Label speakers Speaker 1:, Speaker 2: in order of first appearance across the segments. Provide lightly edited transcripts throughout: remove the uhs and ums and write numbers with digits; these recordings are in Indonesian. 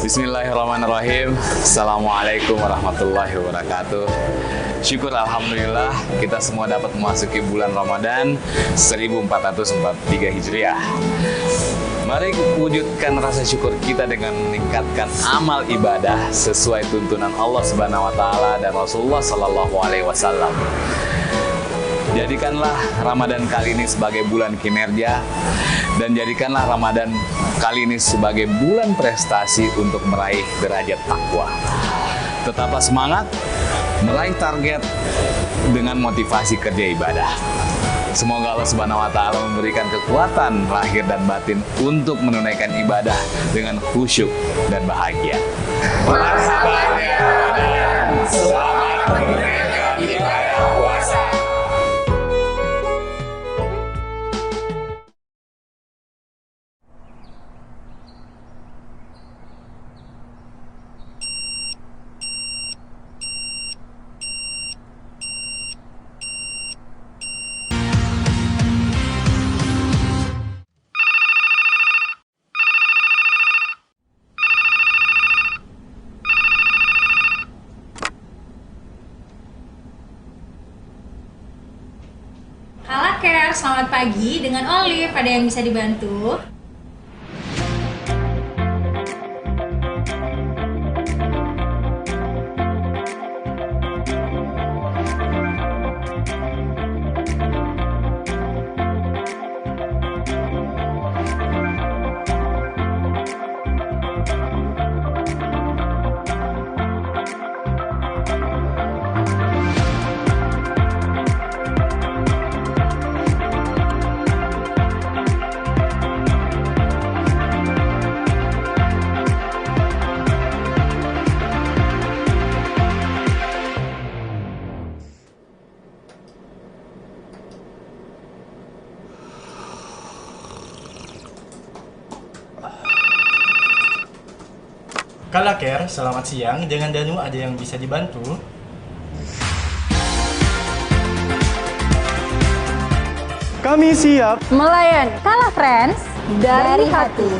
Speaker 1: Bismillahirrahmanirrahim. Assalamualaikum warahmatullahi wabarakatuh. Syukur alhamdulillah kita semua dapat memasuki bulan Ramadan 1443 Hijriah. Mari wujudkan rasa syukur kita dengan meningkatkan amal ibadah sesuai tuntunan Allah Subhanahu wa taala dan Rasulullah sallallahu alaihi wasallam. Jadikanlah Ramadan kali ini sebagai bulan kinerja dan jadikanlah Ramadan kali ini sebagai bulan prestasi untuk meraih derajat takwa. Tetaplah semangat meraih target dengan motivasi kerja ibadah. Semoga Allah Subhanahu wa taala memberikan kekuatan lahir dan batin untuk menunaikan ibadah dengan khusyuk dan bahagia. Marhaban ya Ramadan. Selamat menunaikan ibadah puasa.
Speaker 2: Care, selamat pagi dengan Olive. Ada yang bisa dibantu?
Speaker 3: Kala Care, selamat siang. Dengan Danu ada yang bisa dibantu?
Speaker 4: Kami siap
Speaker 5: melayan Kala Friends dari hati.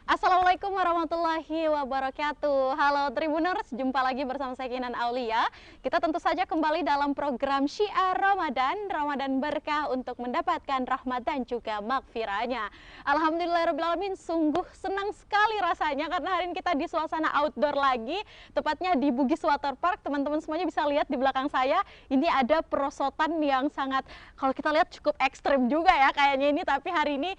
Speaker 5: Assalamualaikum warahmatullahi wabarakatuh. Halo Tribuners, jumpa lagi bersama saya Kinan Aulia. Kita tentu saja kembali dalam program Syiar Ramadan, Ramadan berkah untuk mendapatkan rahmat dan juga magfirahnya. Alhamdulillahirrahmanirrahim, sungguh senang sekali rasanya karena hari ini kita di suasana outdoor lagi, tepatnya di Bugis Water Park. Teman-teman semuanya bisa lihat di belakang saya, ini ada perosotan yang sangat, kalau kita lihat cukup ekstrim juga ya kayaknya ini, tapi hari ini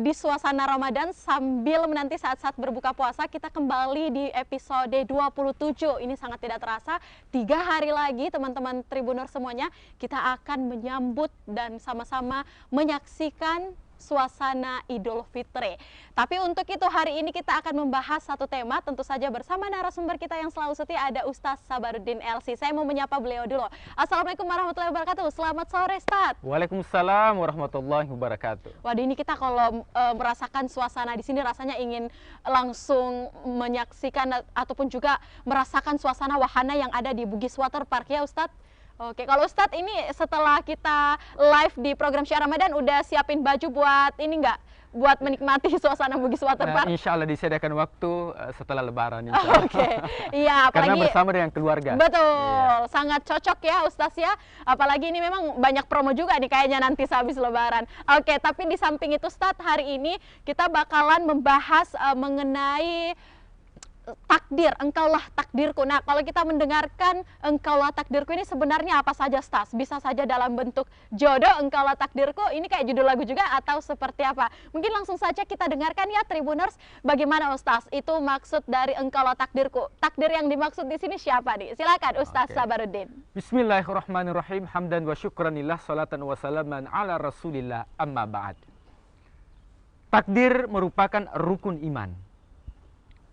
Speaker 5: di suasana Ramadan sambil menanti saat-saat berbuka puasa, kita kembali di episode 27. Ini sangat tidak terasa, 3 hari lagi teman-teman Tribuners semuanya kita akan menyambut dan sama-sama menyaksikan suasana Idul Fitri. Tapi untuk itu hari ini kita akan membahas satu tema, tentu saja bersama narasumber kita yang selalu setia, ada Ustadz Sabaruddin LC. Saya mau menyapa beliau dulu. Assalamualaikum warahmatullahi wabarakatuh. Selamat sore, Ustadz.
Speaker 4: Waalaikumsalam warahmatullahi wabarakatuh.
Speaker 5: Waduh, ini kita kalau merasakan suasana di sini rasanya ingin langsung menyaksikan ataupun juga merasakan suasana wahana yang ada di Bugis Water Park ya, Ustadz. Oke, kalau Ustadz ini setelah kita live di program Syiar Ramadan udah siapin baju buat ini nggak? Buat menikmati suasana Bugis Water Park?
Speaker 4: Insya Allah disediakan waktu setelah Lebaran.
Speaker 5: Oke, iya.
Speaker 4: Karena bersama dengan keluarga.
Speaker 5: Betul, sangat cocok ya Ustadz ya. Apalagi ini memang banyak promo juga nih kayaknya nanti sehabis Lebaran. Oke, tapi di samping itu Ustadz, hari ini kita bakalan membahas mengenai takdir, engkaulah takdirku. Nah, kalau kita mendengarkan engkaulah takdirku ini sebenarnya apa saja, Stas? Bisa saja dalam bentuk jodoh, engkaulah takdirku, ini kayak judul lagu juga atau seperti apa? Mungkin langsung saja kita dengarkan ya Tribuners, bagaimana Ustaz itu maksud dari engkaulah takdirku. Takdir yang dimaksud di sini siapa nih? Silakan Ustaz Sabaruddin.
Speaker 4: Bismillahirrahmanirrahim. Hamdan wa syukranillah, salatan wa salaman ala rasulillah, amma ba'd. Takdir merupakan rukun iman.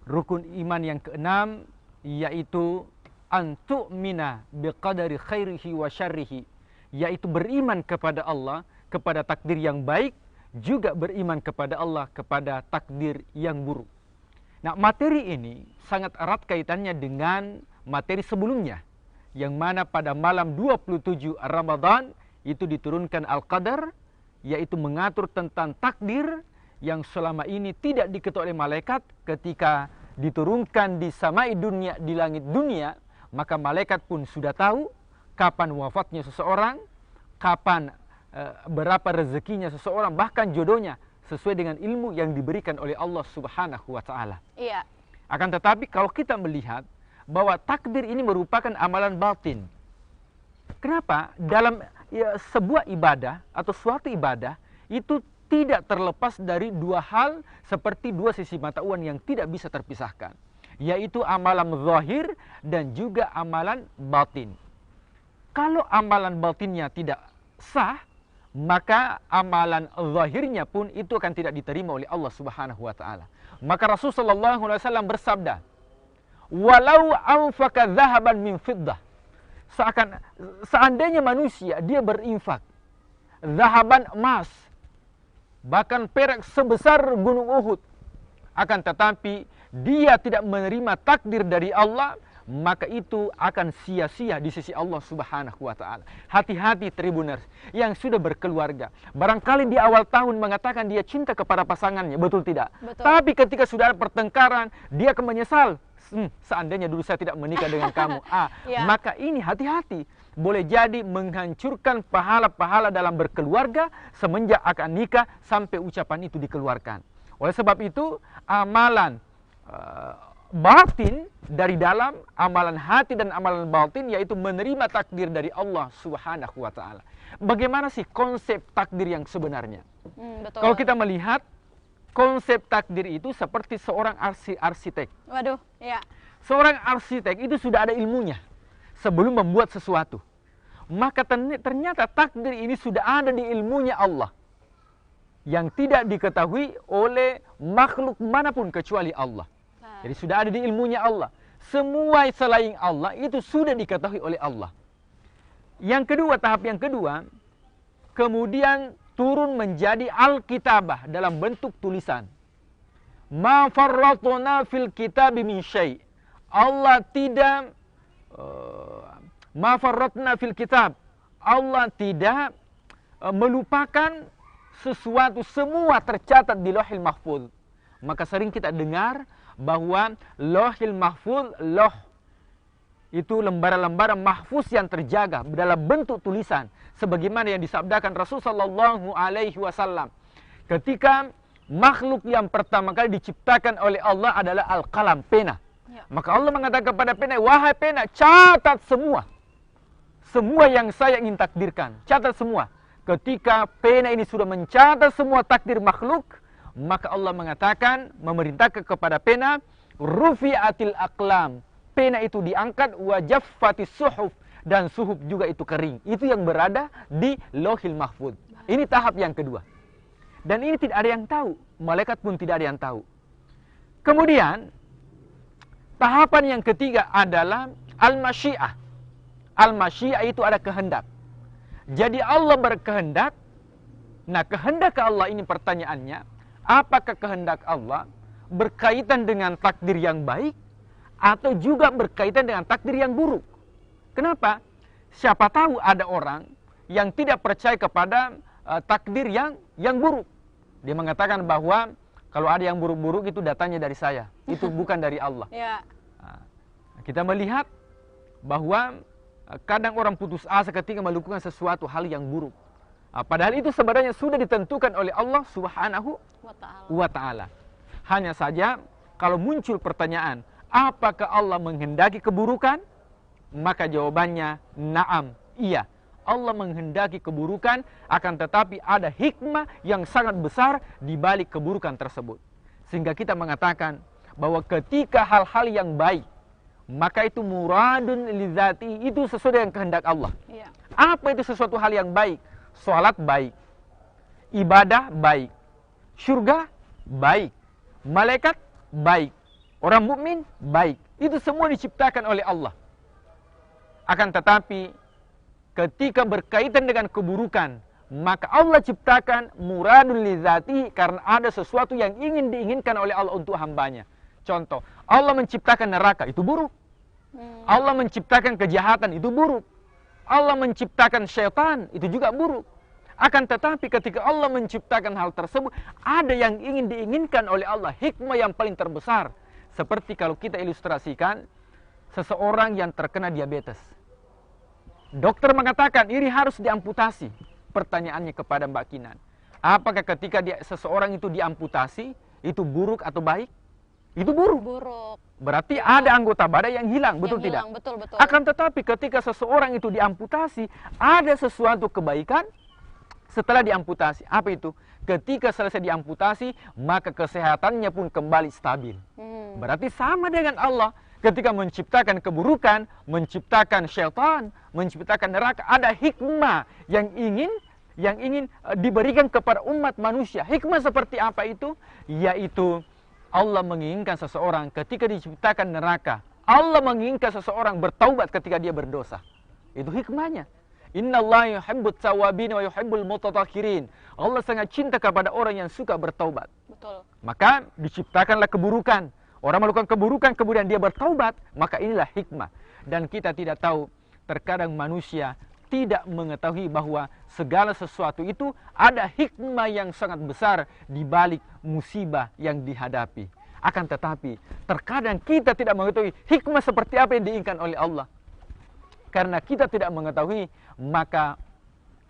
Speaker 4: Rukun iman yang keenam yaitu antu'mina biqadari khairihi wa syarrihi, yaitu beriman kepada Allah, kepada takdir yang baik, juga beriman kepada Allah, kepada takdir yang buruk. Nah, materi ini sangat erat kaitannya dengan materi sebelumnya, yang mana pada malam 27 Ramadan itu diturunkan Al-Qadar, yaitu mengatur tentang takdir yang selama ini tidak diketahui oleh malaikat. Ketika diturunkan di samai dunia, di langit dunia, maka malaikat pun sudah tahu kapan wafatnya seseorang, kapan berapa rezekinya seseorang, bahkan jodohnya, sesuai dengan ilmu yang diberikan oleh Allah Subhanahu wa Ta'ala.
Speaker 5: Iya.
Speaker 4: Akan tetapi kalau kita melihat bahwa takdir ini merupakan amalan batin. Kenapa? Dalam sebuah ibadah atau suatu ibadah itu tidak terlepas dari dua hal seperti dua sisi mata uang yang tidak bisa terpisahkan, yaitu amalan zahir dan juga amalan batin. Kalau amalan batinnya tidak sah, maka amalan zahirnya pun itu akan tidak diterima oleh Allah Subhanahu wa Ta'ala. Maka Rasulullah SAW bersabda, "Walau anfaqa dhahaban min fiddah." Seandainya manusia dia berinfak zahaban emas, bahkan perak sebesar gunung Uhud, akan tetapi dia tidak menerima takdir dari Allah, maka itu akan sia-sia di sisi Allah Subhanahu wa Ta'ala. Hati-hati Tribuners yang sudah berkeluarga. Barangkali di awal tahun mengatakan dia cinta kepada pasangannya, betul tidak?
Speaker 5: Betul.
Speaker 4: Tapi ketika sudah ada pertengkaran, dia akan menyesal. Seandainya dulu saya tidak menikah dengan kamu.
Speaker 5: Ya.
Speaker 4: Maka ini hati-hati. Boleh jadi menghancurkan pahala-pahala dalam berkeluarga semenjak akan nikah sampai ucapan itu dikeluarkan. Oleh sebab itu, amalan batin dari dalam, amalan hati dan amalan batin, yaitu menerima takdir dari Allah Subhanahu wa Ta'ala. Bagaimana sih konsep takdir yang sebenarnya?
Speaker 5: Betul.
Speaker 4: Kalau kita melihat konsep takdir itu seperti seorang arsitek.
Speaker 5: Waduh, ya.
Speaker 4: Seorang arsitek itu sudah ada ilmunya sebelum membuat sesuatu. Maka ternyata takdir ini sudah ada di ilmunya Allah, yang tidak diketahui oleh makhluk manapun kecuali Allah. Jadi sudah ada di ilmunya Allah. Semua selain Allah itu sudah diketahui oleh Allah. Yang kedua, tahap yang kedua, kemudian turun menjadi Alkitabah dalam bentuk tulisan. Ma farratna fil kitabi min syai'. Allah tidak ma farratna fil kitab. Allah tidak melupakan sesuatu, semua tercatat di Lauhil Mahfuz. Maka sering kita dengar bahwa Lauhil Mahfuz, loh itu lembaran-lembaran mahfuz yang terjaga dalam bentuk tulisan, sebagaimana yang disabdakan Rasul sallallahu alaihi wasallam ketika makhluk yang pertama kali diciptakan oleh Allah adalah al-qalam, pena.
Speaker 5: Ya.
Speaker 4: Maka Allah mengatakan kepada pena, "Wahai pena, catat semua yang saya ingin takdirkan, catat semua." Ketika pena ini sudah mencatat semua takdir makhluk, maka Allah mengatakan, memerintahkan kepada pena, "Rufi'atil aqlam." Pena itu diangkat, wa jaffatis suhuf, dan suhuf juga itu kering. Itu yang berada di Lauhil Mahfuz. Ini tahap yang kedua. Dan ini tidak ada yang tahu, malaikat pun tidak ada yang tahu. Kemudian tahapan yang ketiga adalah al-masyiah. Al-masyiah itu ada kehendak. Jadi Allah berkehendak. Nah, kehendak Allah ini pertanyaannya, apakah kehendak Allah berkaitan dengan takdir yang baik atau juga berkaitan dengan takdir yang buruk? Kenapa? Siapa tahu ada orang yang tidak percaya kepada takdir yang buruk. Dia mengatakan bahwa kalau ada yang buruk-buruk itu datanya dari saya, itu bukan dari Allah.
Speaker 5: Ya.
Speaker 4: Nah, kita melihat bahwa kadang orang putus asa ketika melakukan sesuatu hal yang buruk. Padahal itu sebenarnya sudah ditentukan oleh Allah Subhanahu wa Ta'ala. Hanya saja kalau muncul pertanyaan, apakah Allah menghendaki keburukan? Maka jawabannya na'am, iya. Allah menghendaki keburukan, akan tetapi ada hikmah yang sangat besar di balik keburukan tersebut. Sehingga kita mengatakan bahwa ketika hal-hal yang baik, maka itu muradun lizati, itu sesuai dengan kehendak Allah.
Speaker 5: Iya.
Speaker 4: Apa itu sesuatu hal yang baik? Salat baik, ibadah baik, surga baik, malaikat baik, orang mukmin baik. Itu semua diciptakan oleh Allah. Akan tetapi ketika berkaitan dengan keburukan, maka Allah ciptakan muradun li dzati, karena ada sesuatu yang ingin diinginkan oleh Allah untuk hambanya. Contoh, Allah menciptakan neraka, itu buruk. Allah menciptakan kejahatan, itu buruk. Allah menciptakan syaitan, itu juga buruk. Akan tetapi ketika Allah menciptakan hal tersebut, ada yang ingin diinginkan oleh Allah, hikmah yang paling terbesar. Seperti kalau kita ilustrasikan, seseorang yang terkena diabetes. Dokter mengatakan ini harus diamputasi. Pertanyaannya kepada Mbak Kinan, apakah ketika seseorang itu diamputasi, itu buruk atau baik? Itu buruk.
Speaker 5: Buruk.
Speaker 4: Berarti ada anggota badan yang hilang, betul
Speaker 5: Yang
Speaker 4: tidak?
Speaker 5: hilang, betul, betul.
Speaker 4: Akan tetapi ketika seseorang itu diamputasi, ada sesuatu kebaikan setelah diamputasi. Apa itu? Ketika selesai diamputasi, maka kesehatannya pun kembali stabil. Berarti sama dengan Allah. Ketika menciptakan keburukan, menciptakan syaitan, menciptakan neraka, ada hikmah yang ingin diberikan kepada umat manusia. Hikmah seperti apa itu? Yaitu Allah menginginkan seseorang ketika diciptakan neraka, Allah menginginkan seseorang bertaubat ketika dia berdosa. Itu hikmahnya. Innallaha yuhibbut tawwabin wa yuhibbul mutatahhirin. Allah sangat cinta kepada orang yang suka bertaubat.
Speaker 5: Betul.
Speaker 4: Maka diciptakanlah keburukan. Orang melakukan keburukan, kemudian dia bertaubat, maka inilah hikmah. Dan kita tidak tahu, terkadang manusia tidak mengetahui bahwa segala sesuatu itu ada hikmah yang sangat besar di balik musibah yang dihadapi. Akan tetapi, terkadang kita tidak mengetahui hikmah seperti apa yang diinginkan oleh Allah. Karena kita tidak mengetahui, maka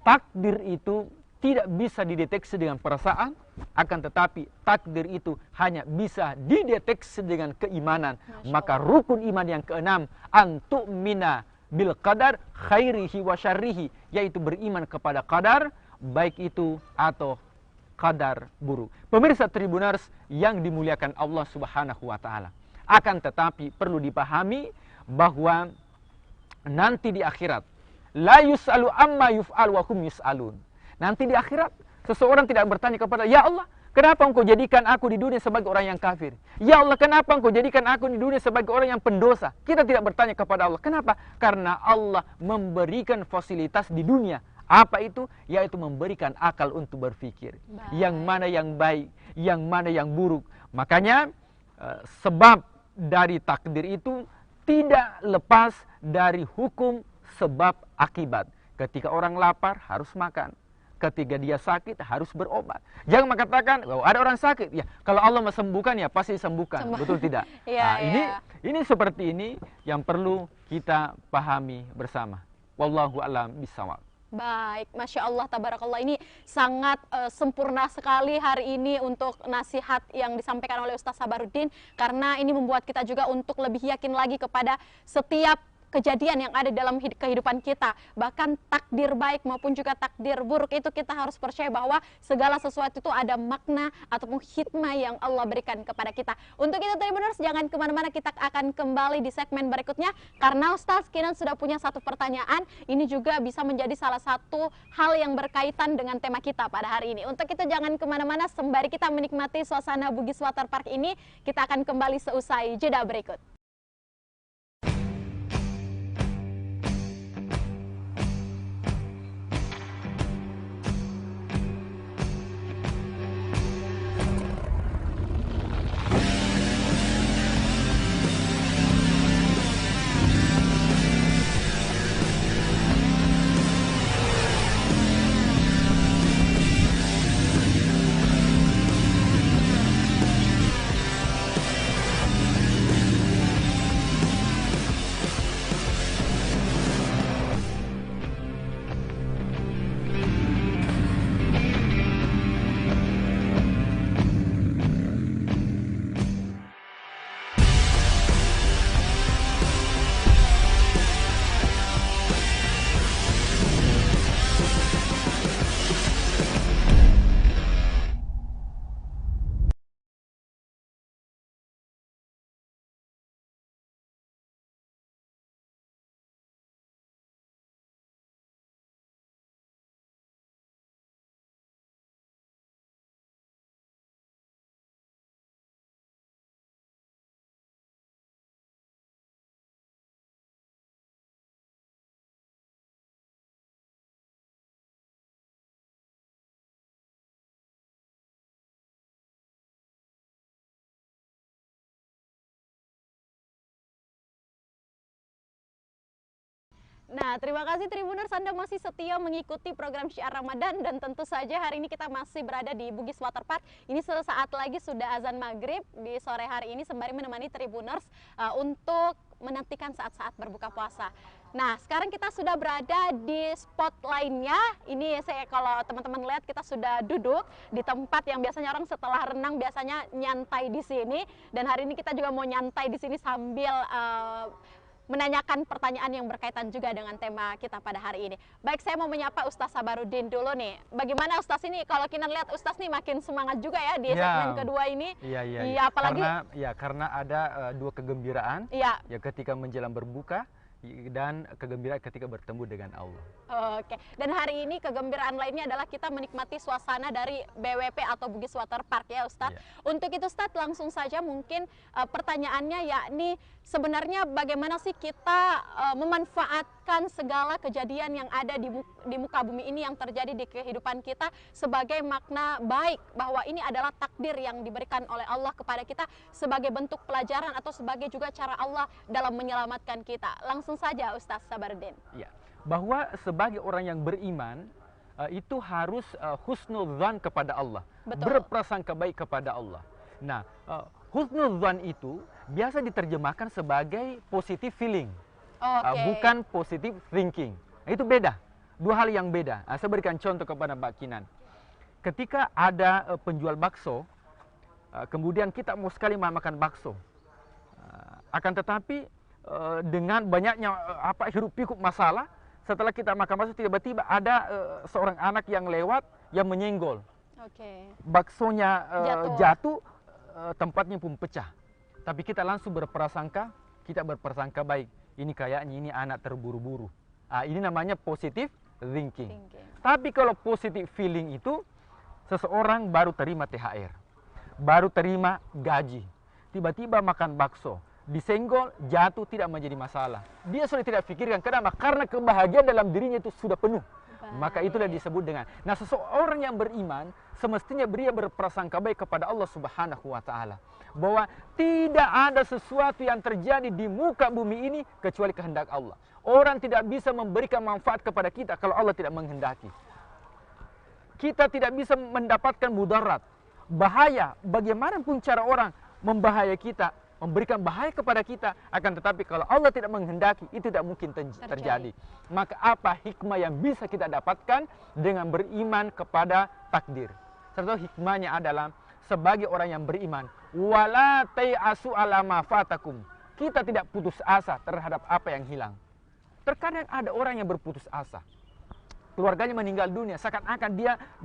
Speaker 4: takdir itu tidak bisa dideteksi dengan perasaan, akan tetapi takdir itu hanya bisa dideteksi dengan keimanan. Maka rukun iman yang keenam, antu'mina bil qadar khairihi wa syarrihi, yaitu beriman kepada qadar, baik itu atau qadar buruk. Pemirsa Tribuners yang dimuliakan Allah Subhanahu wa taala. Akan tetapi perlu dipahami bahwa nanti di akhirat la yus'alu amma yuf'al wa hum yus'alun. Nanti di akhirat, seseorang tidak bertanya kepada, ya Allah, kenapa engkau jadikan aku di dunia sebagai orang yang kafir? Ya Allah, kenapa engkau jadikan aku di dunia sebagai orang yang pendosa? Kita tidak bertanya kepada Allah. Kenapa? Karena Allah memberikan fasilitas di dunia. Apa itu? Yaitu memberikan akal untuk berpikir. Yang mana yang baik, yang mana yang buruk. Makanya, sebab dari takdir itu tidak lepas dari hukum sebab akibat. Ketika orang lapar, harus makan. Ketika dia sakit, harus berobat. Jangan mengatakan, oh, ada orang sakit. Ya, kalau Allah mesembuhkan, ya pasti disembuhkan. Betul tidak? Ini seperti ini yang perlu kita pahami bersama. Wallahu a'lam bishawab.
Speaker 5: Baik, Masya Allah, Tabarakallah, ini sangat sempurna sekali hari ini untuk nasihat yang disampaikan oleh Ustaz Sabaruddin, karena ini membuat kita juga untuk lebih yakin lagi kepada setiap kejadian yang ada dalam kehidupan kita. Bahkan takdir baik maupun juga takdir buruk itu kita harus percaya bahwa segala sesuatu itu ada makna ataupun hikmah yang Allah berikan kepada kita. Untuk itu Tribuners, jangan kemana-mana, kita akan kembali di segmen berikutnya, karena Ustaz Kinan sudah punya satu pertanyaan. Ini juga bisa menjadi salah satu hal yang berkaitan dengan tema kita pada hari ini. Untuk itu jangan kemana-mana, sembari kita menikmati suasana Bugis Water Park ini, kita akan kembali seusai jeda berikut. Nah, terima kasih Tribuners, Anda masih setia mengikuti program Syiar Ramadan dan tentu saja hari ini kita masih berada di Bugis Waterpark. Ini sesaat lagi sudah azan maghrib di sore hari ini sembari menemani Tribuners untuk menantikan saat-saat berbuka puasa. Nah, sekarang kita sudah berada di spot lainnya. Ini saya kalau teman-teman lihat kita sudah duduk di tempat yang biasanya orang setelah renang biasanya nyantai di sini. Dan hari ini kita juga mau nyantai di sini sambil menanyakan pertanyaan yang berkaitan juga dengan tema kita pada hari ini. Baik, saya mau menyapa Ustaz Sabarudin dulu nih. Bagaimana Ustaz ini? Kalau kita lihat Ustaz nih makin semangat juga ya di segmen kedua ini.
Speaker 4: Iya.
Speaker 5: Apalagi
Speaker 4: karena ada dua kegembiraan.
Speaker 5: Iya.
Speaker 4: Ya ketika menjelang berbuka dan kegembiraan ketika bertemu dengan Allah.
Speaker 5: Oke, dan hari ini kegembiraan lainnya adalah kita menikmati suasana dari BWP atau Bugis Waterpark ya Ustadz.
Speaker 4: Iya.
Speaker 5: Untuk itu Ustadz langsung saja mungkin pertanyaannya yakni sebenarnya bagaimana sih kita memanfaatkan segala kejadian yang ada di muka bumi ini yang terjadi di kehidupan kita sebagai makna baik, bahwa ini adalah takdir yang diberikan oleh Allah kepada kita sebagai bentuk pelajaran atau sebagai juga cara Allah dalam menyelamatkan kita. Langsung saja Ustadz Sabarudin.
Speaker 4: Ya, bahwa sebagai orang yang beriman itu harus husnudzan kepada Allah.
Speaker 5: Betul.
Speaker 4: Berprasangka baik kepada Allah. Nah, husnudzan itu biasa diterjemahkan sebagai positive feeling. Bukan positive thinking. Itu beda. Dua hal yang beda. Saya berikan contoh kepada Mbak Kinan. Ketika ada penjual bakso, kemudian kita mau sekali makan bakso. Akan tetapi dengan banyaknya hiruk pikuk masalah, setelah kita makan bakso tiba-tiba ada seorang anak yang lewat yang menyenggol. Baksonya jatuh, tempatnya pun pecah. Tapi kita langsung berprasangka, kita berprasangka baik. Ini kayaknya ini anak terburu-buru. Ini namanya positive thinking. Tapi kalau positive feeling itu, seseorang baru terima THR, baru terima gaji, tiba-tiba makan bakso, disenggol, jatuh, tidak menjadi masalah. Dia sudah tidak pikirkan, kenapa? Karena kebahagiaan dalam dirinya itu sudah penuh. Maka itulah disebut dengan, nah seseorang yang beriman semestinya dia berprasangka baik kepada Allah Subhanahu wa Ta'ala, bahwa tidak ada sesuatu yang terjadi di muka bumi ini kecuali kehendak Allah. Orang tidak bisa memberikan manfaat kepada kita kalau Allah tidak menghendaki. Kita tidak bisa mendapatkan mudarat, bahaya, bagaimanapun cara orang membahayai kita, memberikan bahaya kepada kita, akan tetapi kalau Allah tidak menghendaki, itu tidak mungkin terjadi. Maka apa hikmah yang bisa kita dapatkan dengan beriman kepada takdir? Serta hikmahnya adalah sebagai orang yang beriman, wala tai'asu ala ma fatakum. Kita tidak putus asa terhadap apa yang hilang. Terkadang ada orang yang berputus asa. Keluarganya meninggal dunia, seakan-akan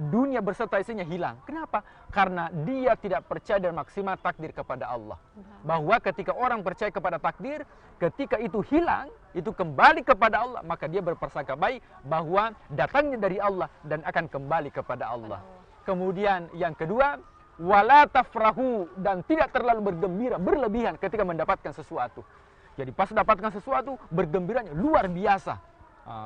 Speaker 4: dunia berserta isinya hilang. Kenapa? Karena dia tidak percaya dan maksimal takdir kepada Allah. Bahwa ketika orang percaya kepada takdir, ketika itu hilang, itu kembali kepada Allah, maka dia berprasangka baik bahwa datangnya dari Allah dan akan kembali kepada Allah. Kemudian yang kedua, wala tafrahu, dan tidak terlalu bergembira, berlebihan ketika mendapatkan sesuatu. Jadi pas dapatkan sesuatu, bergembiranya luar biasa.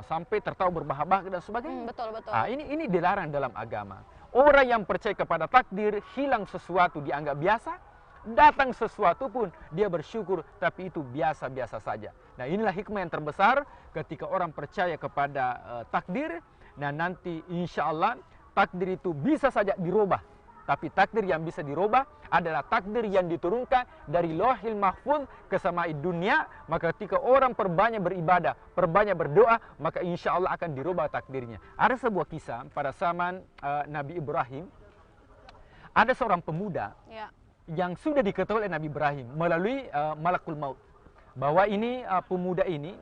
Speaker 4: Sampai tertawa berbahak-bahak dan sebagainya.
Speaker 5: Betul.
Speaker 4: Ini dilarang dalam agama. Orang yang percaya kepada takdir, hilang sesuatu dianggap biasa, datang sesuatu pun dia bersyukur, tapi itu biasa-biasa saja. Nah, inilah hikmah yang terbesar ketika orang percaya kepada takdir. Nah, nanti insya Allah takdir itu bisa saja dirubah. Tapi takdir yang bisa dirubah adalah takdir yang diturunkan dari Lauhil Mahfuz ke samai dunia. Maka ketika orang perbanyak beribadah, perbanyak berdoa, maka insya Allah akan dirubah takdirnya. Ada sebuah kisah pada zaman Nabi Ibrahim. Ada seorang pemuda yang sudah diketahui oleh Nabi Ibrahim melalui Malakul Maut, bahwa ini pemuda ini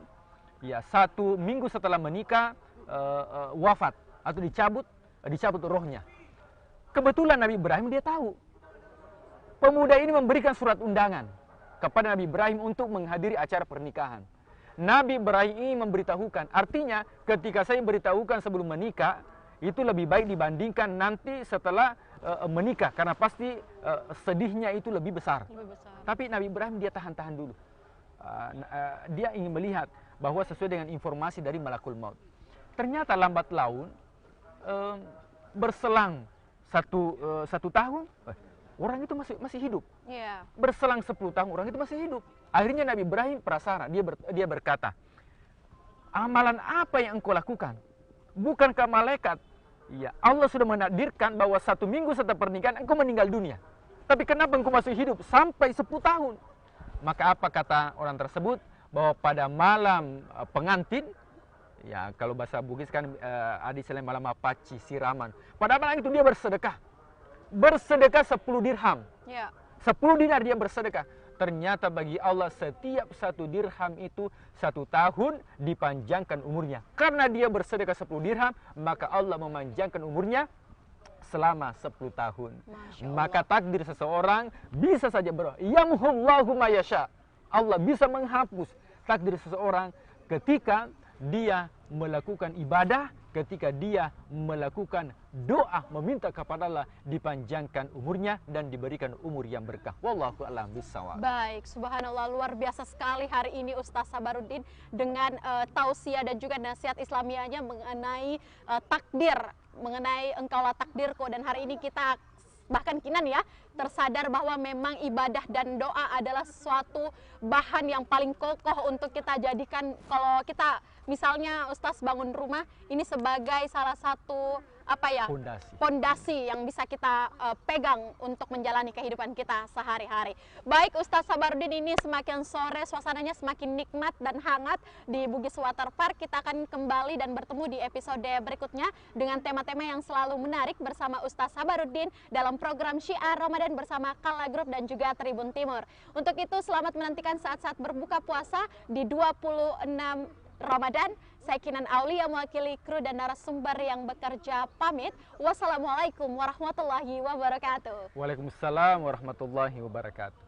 Speaker 4: 1 minggu setelah menikah wafat atau dicabut rohnya. Kebetulan Nabi Ibrahim dia tahu. Pemuda ini memberikan surat undangan kepada Nabi Ibrahim untuk menghadiri acara pernikahan. Nabi Ibrahim ini memberitahukan, artinya ketika saya beritahukan sebelum menikah, itu lebih baik dibandingkan nanti setelah menikah, karena pasti sedihnya itu lebih besar. Tapi Nabi Ibrahim dia tahan-tahan dulu. Dia ingin melihat bahwa sesuai dengan informasi dari Malakul Maut. Ternyata lambat laun berselang satu tahun, orang itu masih hidup. Berselang 10 tahun, orang itu masih hidup. Akhirnya Nabi Ibrahim prasarana, dia berkata, amalan apa yang engkau lakukan? Bukankah malaikat? Ya, Allah sudah menakdirkan bahwa 1 minggu setelah pernikahan engkau meninggal dunia. Tapi kenapa engkau masih hidup sampai 10 tahun? Maka apa kata orang tersebut? Bahwa pada malam pengantin, ya kalau bahasa Bugis kan ada istilah malam apaci, siraman. Pada malam itu dia bersedekah. Bersedekah 10 dirham.
Speaker 5: Ya.
Speaker 4: 10 dinar dia bersedekah. Ternyata bagi Allah setiap 1 dirham itu 1 tahun dipanjangkan umurnya. Karena dia bersedekah 10 dirham, maka Allah memanjangkan umurnya selama 10 tahun. Maka takdir seseorang bisa saja berubah. Yamhullahu ma yasha. Allah bisa menghapus takdir seseorang ketika dia melakukan ibadah, ketika dia melakukan doa meminta kepada Allah dipanjangkan umurnya dan diberikan umur yang berkah. Wallahu a'lam bishawab.
Speaker 5: Baik, subhanallah, luar biasa sekali hari ini Ustaz Sabaruddin dengan tausiah dan juga nasihat Islamiahnya mengenai takdir, mengenai engkaulah takdirku. Dan hari ini kita bahkan Kinan ya tersadar bahwa memang ibadah dan doa adalah suatu bahan yang paling kokoh untuk kita jadikan. Kalau kita misalnya Ustaz bangun rumah ini sebagai salah satu pondasi yang bisa kita pegang untuk menjalani kehidupan kita sehari-hari. Baik Ustaz Sabaruddin, ini semakin sore suasananya semakin nikmat dan hangat di Bugis Water Park. Kita akan kembali dan bertemu di episode berikutnya dengan tema-tema yang selalu menarik bersama Ustaz Sabaruddin dalam program Syiar Ramadan bersama Kala Group dan juga Tribun Timur. Untuk itu selamat menantikan saat-saat berbuka puasa di 26 Ramadan. Saya Kinan Aulia mewakili kru dan narasumber yang bekerja pamit. Wassalamualaikum warahmatullahi wabarakatuh.
Speaker 4: Waalaikumsalam warahmatullahi wabarakatuh.